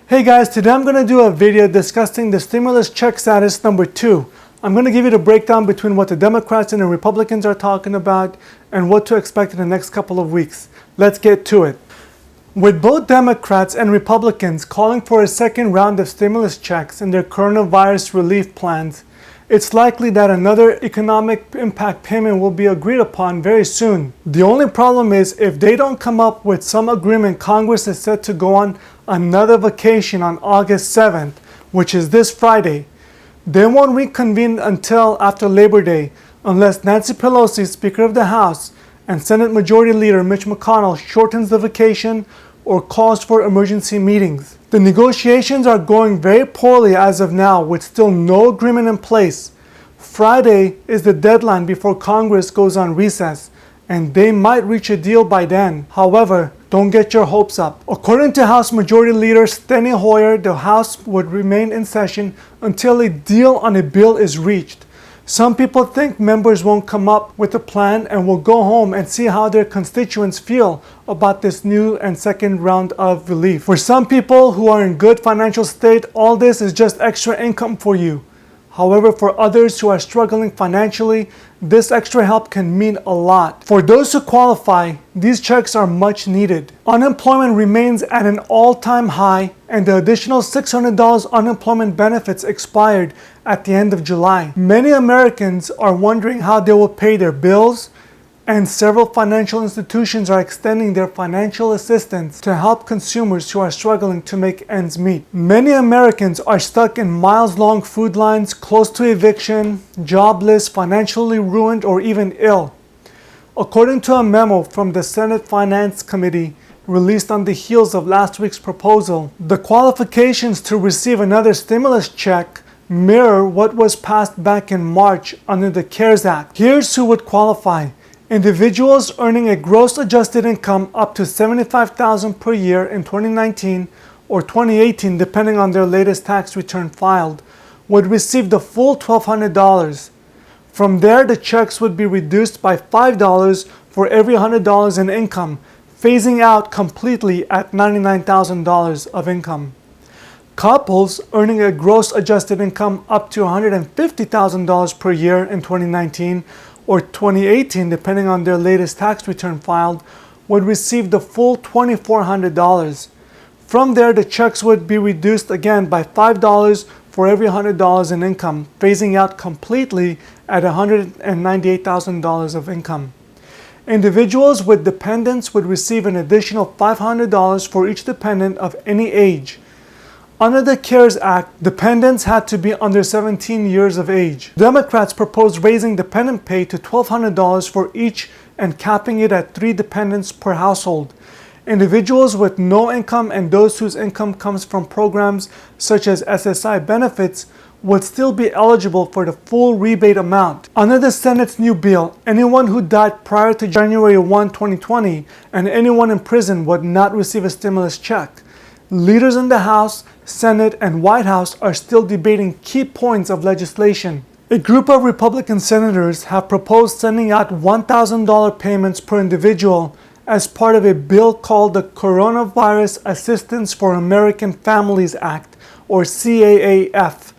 Hey guys, today I'm going to do a video discussing the stimulus check status number 2. I'm going to give you the breakdown between what the Democrats and the Republicans are talking about and what to expect in the next couple of weeks. Let's get to it. With both Democrats and Republicans calling for a second round of stimulus checks in their coronavirus relief plans, it's likely that another economic impact payment will be agreed upon very soon. The only problem is if they don't come up with some agreement, Congress is set to go on another vacation on August 7th, which is this Friday. They won't reconvene until after Labor Day unless Nancy Pelosi, Speaker of the House, and Senate Majority Leader Mitch McConnell shortens the vacation or calls for emergency meetings. The negotiations are going very poorly as of now, with still no agreement in place. Friday is the deadline before Congress goes on recess, and they might reach a deal by then. However, don't get your hopes up. According to House Majority Leader Steny Hoyer, the House would remain in session until a deal on a bill is reached. Some people think members won't come up with a plan and will go home and see how their constituents feel about this new and second round of relief. For some people who are in good financial state, all this is just extra income for you. However, for others who are struggling financially, this extra help can mean a lot. For those who qualify, these checks are much needed. Unemployment remains at an all-time high, and the additional $600 unemployment benefits expired at the end of July. Many Americans are wondering how they will pay their bills, and several financial institutions are extending their financial assistance to help consumers who are struggling to make ends meet. Many Americans are stuck in miles-long food lines, close to eviction, jobless, financially ruined, or even ill. According to a memo from the Senate Finance Committee released on the heels of last week's proposal, the qualifications to receive another stimulus check mirror what was passed back in March under the CARES Act. Here's who would qualify. Individuals earning a gross adjusted income up to $75,000 per year in 2019 or 2018, depending on their latest tax return filed, would receive the full $1,200. From there, the checks would be reduced by $5 for every $100 in income, phasing out completely at $99,000 of income. Couples earning a gross adjusted income up to $150,000 per year in 2019 or 2018, depending on their latest tax return filed, would receive the full $2,400. From there, the checks would be reduced again by $5 for every $100 in income, phasing out completely at $198,000 of income. Individuals with dependents would receive an additional $500 for each dependent of any age. Under the CARES Act, dependents had to be under 17 years of age. Democrats proposed raising dependent pay to $1,200 for each and capping it at 3 dependents per household. Individuals with no income and those whose income comes from programs such as SSI benefits would still be eligible for the full rebate amount. Under the Senate's new bill, anyone who died prior to January 1, 2020 and anyone in prison would not receive a stimulus check. Leaders in the House, Senate, and White House are still debating key points of legislation. A group of Republican senators have proposed sending out $1,000 payments per individual as part of a bill called the Coronavirus Assistance for American Families Act, or CAAF.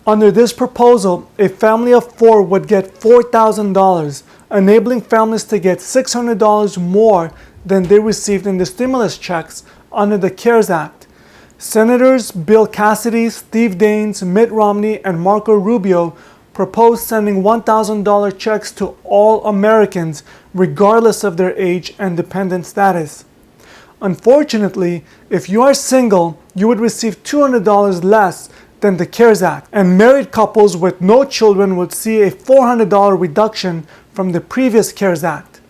Under this proposal, a family of 4 would get $4,000, enabling families to get $600 more than they received in the stimulus checks under the CARES Act. Senators Bill Cassidy, Steve Daines, Mitt Romney, and Marco Rubio proposed sending $1,000 checks to all Americans, regardless of their age and dependent status. Unfortunately, if you are single, you would receive $200 less than the CARES Act, and married couples with no children would see a $400 reduction from the previous CARES Act.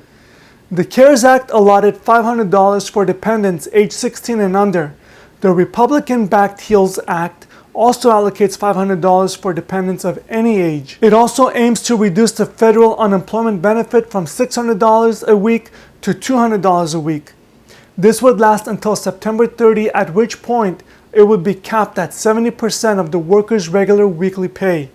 The CARES Act allotted $500 for dependents age 16 and under. The Republican-backed HEALS Act also allocates $500 for dependents of any age. It also aims to reduce the federal unemployment benefit from $600 a week to $200 a week. This would last until September 30, at which point it would be capped at 70% of the worker's regular weekly pay.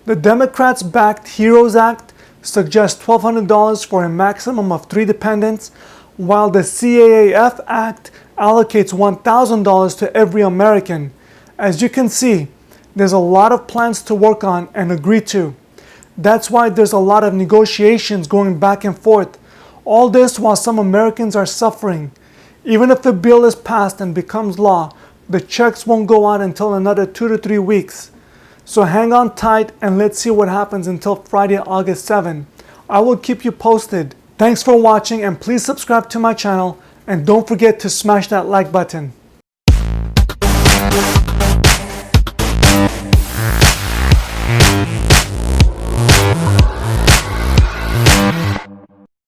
The Democrats-backed HEROES Act suggests $1,200 for a maximum of 3 dependents, while the CAAF Act allocates $1,000 to every American. As you can see, there's a lot of plans to work on and agree to. That's why there's a lot of negotiations going back and forth. All this while some Americans are suffering. Even if the bill is passed and becomes law, the checks won't go out until another 2 to 3 weeks. So hang on tight and let's see what happens until Friday, August 7. I will keep you posted. Thanks for watching and please subscribe to my channel and don't forget to smash that like button.